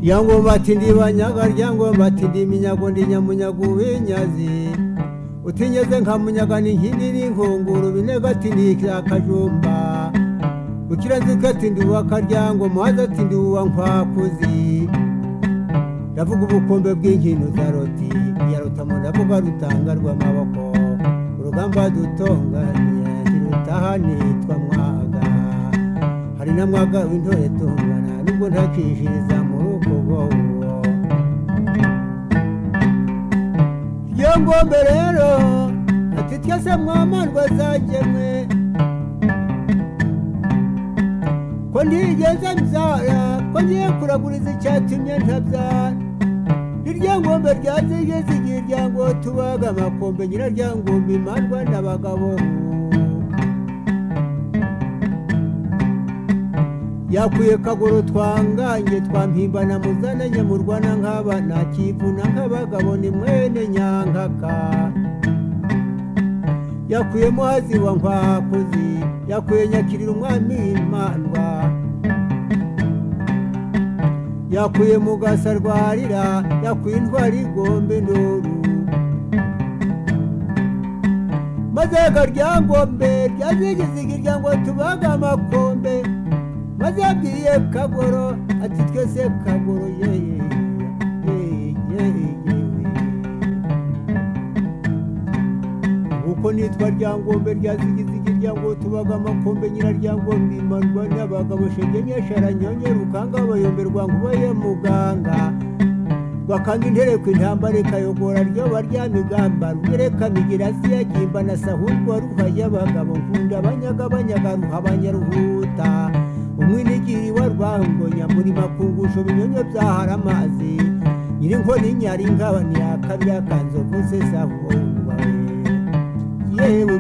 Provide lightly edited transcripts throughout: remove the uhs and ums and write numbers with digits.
ryangomba ati ndi banyaga ryangomba ati ndi minyago ndi nyamunyago w'inyazi utinyeze nka munyaga n'inkindi n'inkongoro binega ati ndi akajumba ukirazika ati ndi uwakaryango muhaza ati ndi uwa nkwakuzi ndavuga ubukombe bw'inkino za roti ya rutamu ndavuga rutanga rw'amaboko urugamba dutonganye ntirutaha nitwa mwaga hari na mwaga w'intore tungana nubwo ntakishiriza mu rukubo ryangombe rero ati twese mwamarwa zagemwe ko ntigeze mbyara ko ngiye kuraguriza icyatumye ntabyara iryangombe ryazigeze igihe ryango tubaga amakombe nyiraryangombe imandwa n'abagabo yakuye kagoro twanganye twampimbana muzananye mu rwana nk'aba nakivuna nk'abagabo ni mwene nyankaka yakuye muhazi wa nkwakuzi yakuye nyakirira umwami w'imandwa yakuye mugasa rwarira yakuye intwari igombe ndoru maze karyangombe ryazigeze iryango tubaga amakombe maze yabwiye kagoro ati twese kagoro yeye uko nitwa ryangombe ryazigizigi ryango tubaga amakombe nyiraryangombe imandwa n'abagabo shenge nyeshara nyonye rukanga bayomberwa nkubaye muganga rwakanga intereko intambara ikayogora ryo baryamigamba rwereka migira siyagimba na sahurwa ruhaye abagabo nkunda abanyaga ruha abanyaruhuta umwinigiri wa rwangonya muri makungusho binyonyo byahara amazi nyirinkoni nyari nkaba ntiyakabya akanzovu se sahurwa yewe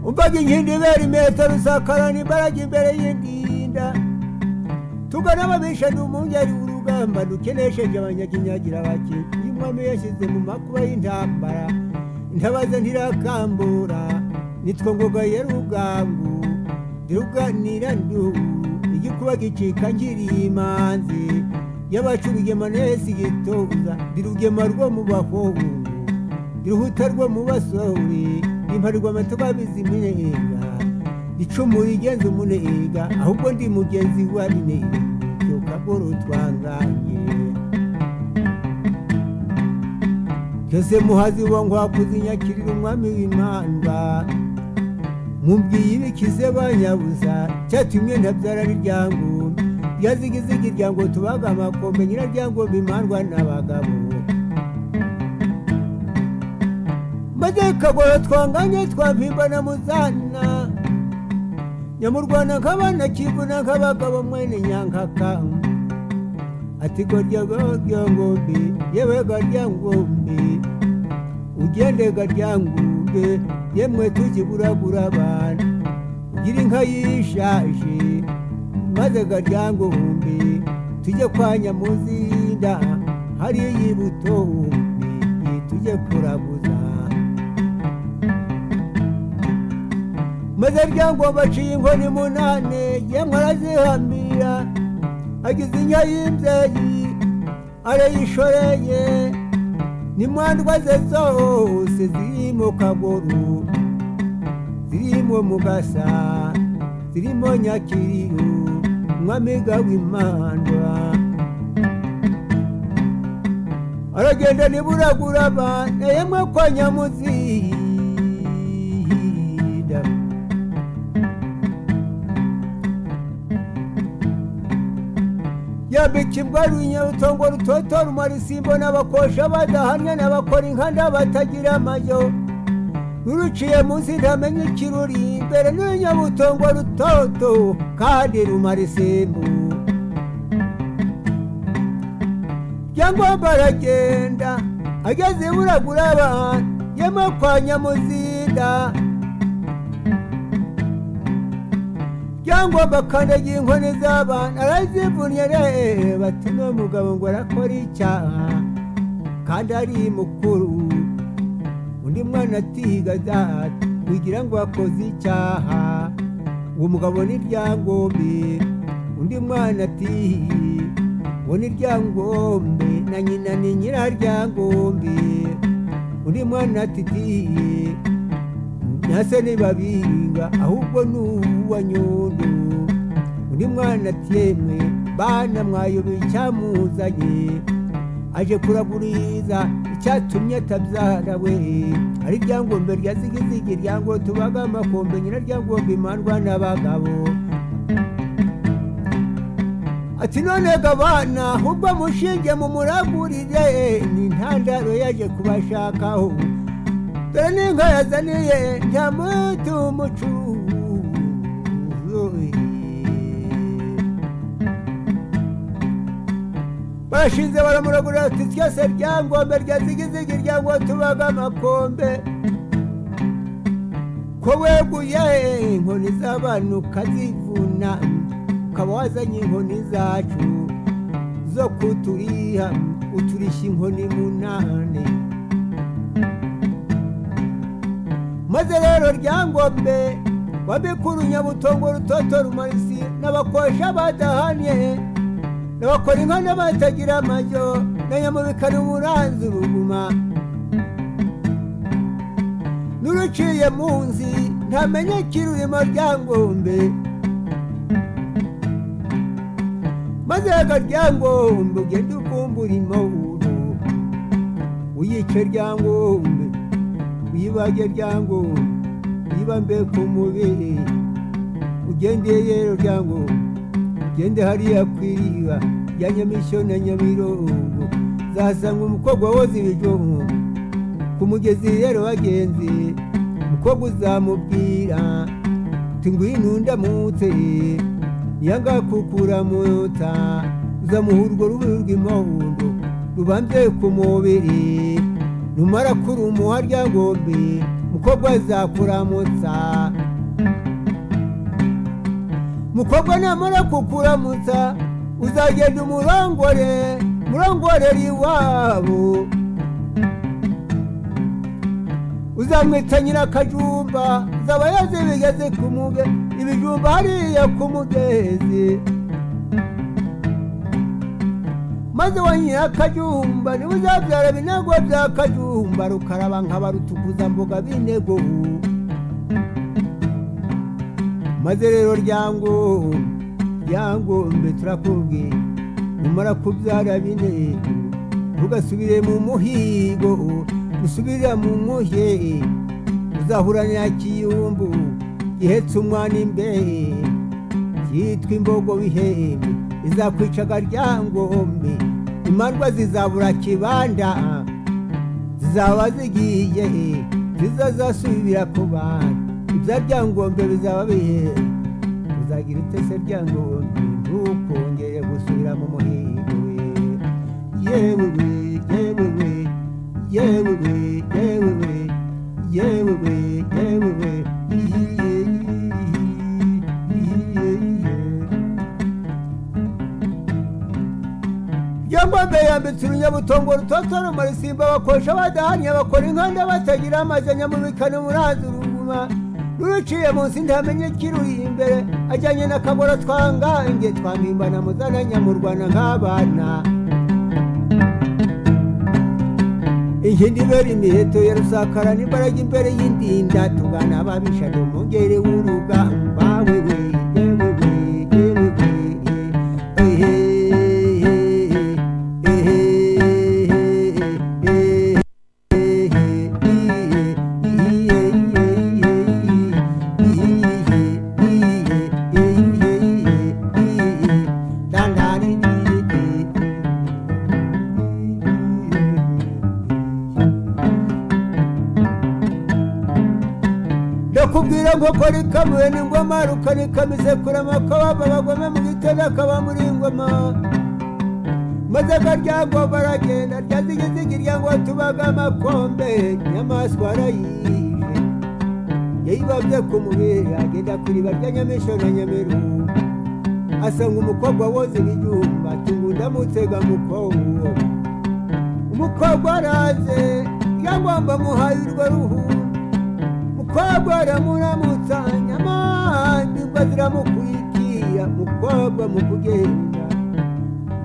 umbaga inkindi bera imetero usakarana imbaraga imbere y'indinda tugana ababisha n'umungeri w'urugamba dukenesheje abanyaginyagira bake iyo umwami yashyize mu makuba y'intambara intabaza ntirakambura nitwa ngoga ya rugangu ndiruganira nduru igikuba gicika nkiri imanzi y'abacuriye manesi gitoza ndirugema rwo mu bahungu ndiruhuta rwo mu basore imparirwa amatuba biziminega icumu rigenze umunega ahubwo ndi mugenzi wa rinega cyo kagoro twanganye kese muhazi wa nkwakuzi nyakirira umwami w'imandwa mubwiye ibikize banyabuza cyatumye ntabyara riryango ryazigizigi ryango tubaga amakombe nyiraryangombe imandwa n'abagabo maze kagoro twanganye twampimbana muzana nyamurwana nk'abana kivuna nk'abagabo mwene nyankaka ati go ryangombe yewe garyangombe ugende garyangombe yemwe tukiburagura abantu ugira inka yishaje maze garyangombe tujye kwa nyamuzinda hari yibutombe tujye kuraguza maze ryangombe aciye inkoni munane yemwe arazihambira agize inka y'imbyeyi arayishoreye nimwandwa ze zose zirimo kagoro zirimo mugasa zirimo nyakiriro umwamiga w'imandwa aragenda niburagura abana yemwe kwa nyamuzinda yambikibwa runyarutongo rutotora umarisimbo n'abakosha badahanya n'abakora inkanda batagira amayo ruciye munsi ntamenye ikiruri imbere n'urunyabutongo rutoto kandi rumarisimbo ryangombe aragenda ageze buraguraba yema kwa Nyamuzinda ryangomba kandagiye inkoni z'abana arazivunnye bati no mugabo ngo arakora icyaha kandi ari mukuru undi mwana atiga data wigira ngo akoze icyaha uwo mugabo ni Ryangombe undi mwana ati uwo ni Ryangombe na nyina ni Nyiraryangombe undi mwana ati ntase nibabinga ahubwo n'uwa Nyondo undi mwana ati yemwe bana mwayobe icyamuzanye aje kuraguriza icyatumye atabyara we ari Ryangombe rya zigizigi ryango tubaga amakombe Nyiraryangombe imandwa n'abagabo ati none gabana ahubwo mushinge mu muragurire ni ntandaro yaje kubashakaho dore n'inka yazaniye ntamutu umucuruzi bashinze baramuragurira ati twese Ryangombe rya zigizigi ryango tubaga amakombe ko weguye inkoni z'abantu ukazivuna ukaba wazanye inkoni zacu zo kuturiha uturisha inkoni munane maze rero Ryangombe wabikuru Nyabutongo Rutoto Rumarisi n'abakosha badahanye n'abakora inka n'abatagira amajyo na Nyamubikana umuranzi uruguma n'uruciye munsi ntamenye kirurimo Ryangombe maze Ryangombe ugenda ukumbura impuhuro uyice Ryangombe uyibage Ryangombe uyibambe ku mubiri ugendeye rero Ryangombe ugende hariya kwiriba ya Nyamishyo na Nyamirongo zasanga umukobwa woza ibijongo ku mugezi rero wagenzi umukobwa uzamubwira tingwino ndamutse yanga kukura mota uzamuhurwa ruburwa impondo rubambye ku mubiri numara kurumuha Ryangombe mukobwa azakuramutsa mukobwa namara kukuramutsa uzagenda murongorera iwabo uzamwita Nyirakajumba zaba yazibigeze ku muge ibijumba hariya ku mugezi maze wa Nyirakajumba niwe uzabyara binago bya Kajumba rukaraba nk'abarutukuza mboga binego maze rero Ryangombe turakubwiye numara kubyara bine ugasubire mu muhigo usubira mu muhe uzahuranya Kiyumbu gihetse umwana imbere yitwa imbogo bihembe izakwicaga Ryangombe imandwa zizabura kibanda zizaba zigiye zizazasubira ku bantu ibya Ryangombe bizaba bihe uzagira utese Ryangombe ntukongere gusubira mu muhigo yewe yewe yewe yewe yewe yewe Ryangombe yambitse urunyabutongo Rutoto Rumarisi bakosha badahanye bakora inkanda batagira amaze Nyamubikana umuranzi uruguma ruciye munsi ntamenye kiruri imbere ajyanye n'akagora twangange twampimbana muzana Nyamurwana nk'abana inkindi beri imiheto ya Rusakara n'imbaraga imbere y'indinda tugana ababisha n'umugere w'urugamba wewe kubwira ngo kora ikamwe n'ingoma rukanikamize kurama kababa bagome mu gitenda kaba muri ingoma maze karyango baragenda ryazigizigirya ngo tubaga amakombe nyamaswa arayishe yayibabye ku mubiri agenda kuriba rya Nyamisho na Nyameru asanga umukobwa woze ibijumba tungundamutega mukobwa umukobwa araze yangomba muhaye urwo ruhu mukobwa aramuramutsa nyamandi ngo ziramukurikiya mukobwa mu kugenda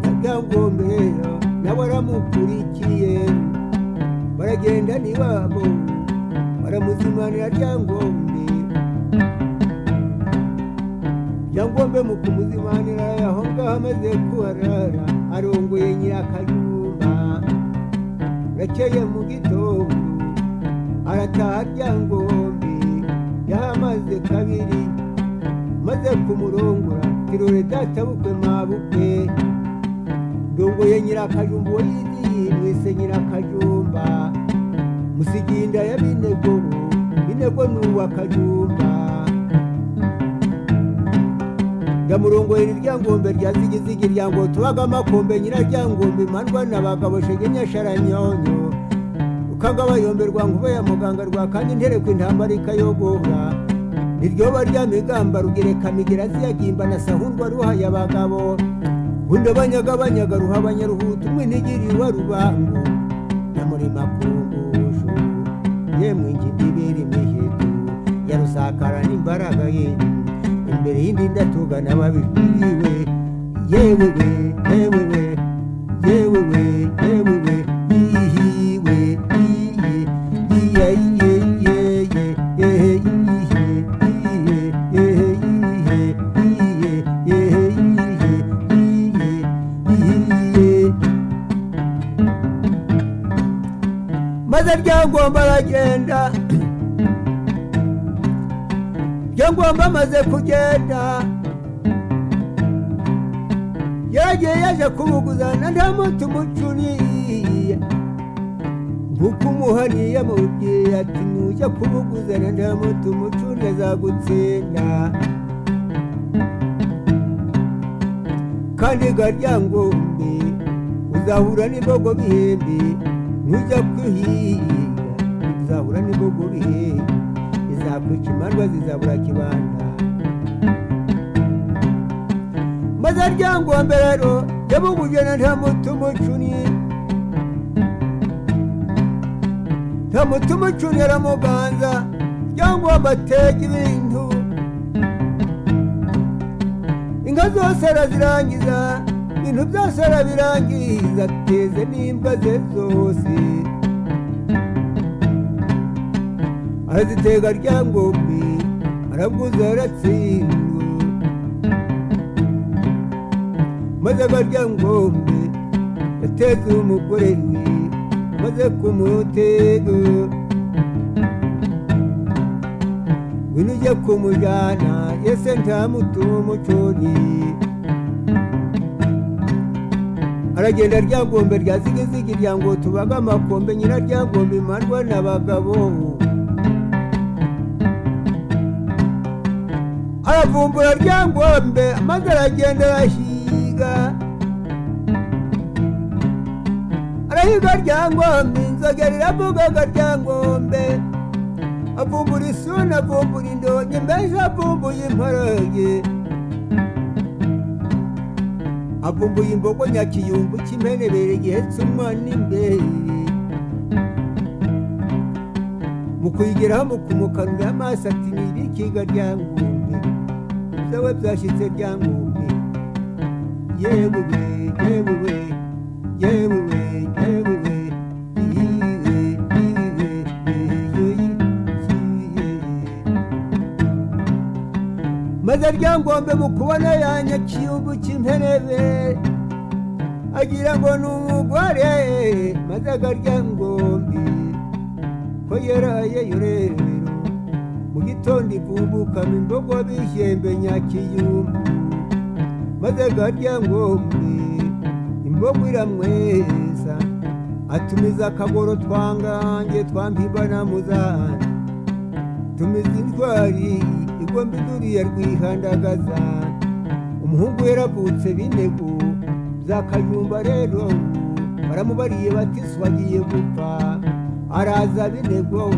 nyabwangombera nawe aramukurikiye baragenda nibabo baramuzimanira ryangombe mu kumuzimanira aho ngaho amaze kuharara arongoye Nyirakajumba rakeye mu gitondo arataha ryangombe yahamaze kabiri maze kumurongora tirore data bukwe mabukwe ndongoye Nyirakajumba yizi mwise Nyirakajumba musiginda ya binego nuwa Kajumba ndamurongoye ryangombe ryazigizigi ryango tubaga amakombe nyiraryangombe mandwa nabagabo shegenya sharanyonyo ukagaba yomberwa nguve ya muganga rwa kandi nterekwe intambara ikayogora niryo barya migamba rugereka migira ziyagimba na sahundwa ruhaya abagabo bunde banyaga ruha abanyaruhutu mwe ntigiri wa rubango namuri makungushu yemwe ngidibiri miheto ya rusakara n'imbaraga ye imbere y'indi ndatugana babibwiwe yewe we yewe we yewe we yewe we yihiwe yiye maze ryangomba aragenda ryangomba amaze kugenda yagiye yaje kubuguzana ndamutu mucuniye nguko umuhaniye amubwiye ati nujya kubuguzana ndamutu mucuniye azagutsinda kandi garyangombe uzahura n'imbogo bihembe nujya kwihiga uzahura n'imbogo bihembe izakwica imanwa zizabura kibanda maze ryangombe rero yabugujana ntamutu mucuni aramuganza ryangombe atega ibintu inka zose arazirangiza ibintu byose arabirangiza ateze n'imbwa ze zose arazitega ryangombe arabuza aratsindwa maze ryangombe yateze umugore we maze kumutega wino ujya kumujyana yese ntamutu mucuni aragenda ryangombe ryazigizigi ryango tubaga amakombe nyiraryangombe mandwa n'abagabo aravumbura ryangombe maze aragenda arahiga ryangombe inzogera iravugaga ryangombe avumbura isuna avumbura indonke mbese avumbuye imparage avumbuye imbogo nyakiyumbu cy'impenebere gihetse umwana imbere mu kuyigeraho mu kumukanura amaso ati nirikiga ryangombe ibyawe byashyitse ryangombe yewe we yewe we yewe we yewe we maze ryangombe mu kubona ya nyakiyumbu cy'impenebe agira ngo ni umugore maze ryangombe ko yaraye yorero mu gitondo ivumbukana imbogo b'ishyembe nyakiyumbu maze ryangombe imbogo iramweza atumiza akagoro twangange twambibana muzana tumiza intwari igomba iduriye rwihandagaza umuhungu yaravutse binego za Kayumba rero baramubariye bati swagiye gupfa araza binego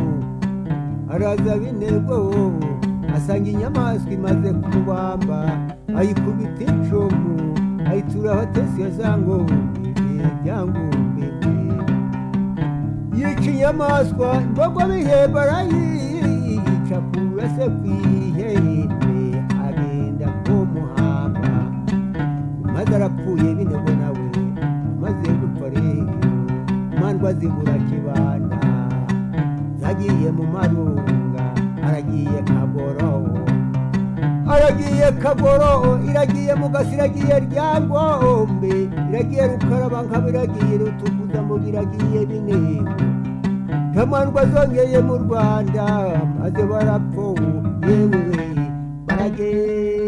asanga inyamaswa imaze kumubamba ayikubita icumu ayitura hotesi ya zangombe byangombe yica inyamaswa imbogo bihemba arayica kurase kwihembe agenda kumuhamba maze arapfuye binego nawe maze gupfa rero mandwa zibura kibanda zagiye mu marunga aragiye kagoro iragiye mu gasiragiye ryangombe iragiye rukaraba nkabiragiye rutukuza mu biragiye binego ntamandwa zongeye mu Rwanda maze barapfuye yewe baragenda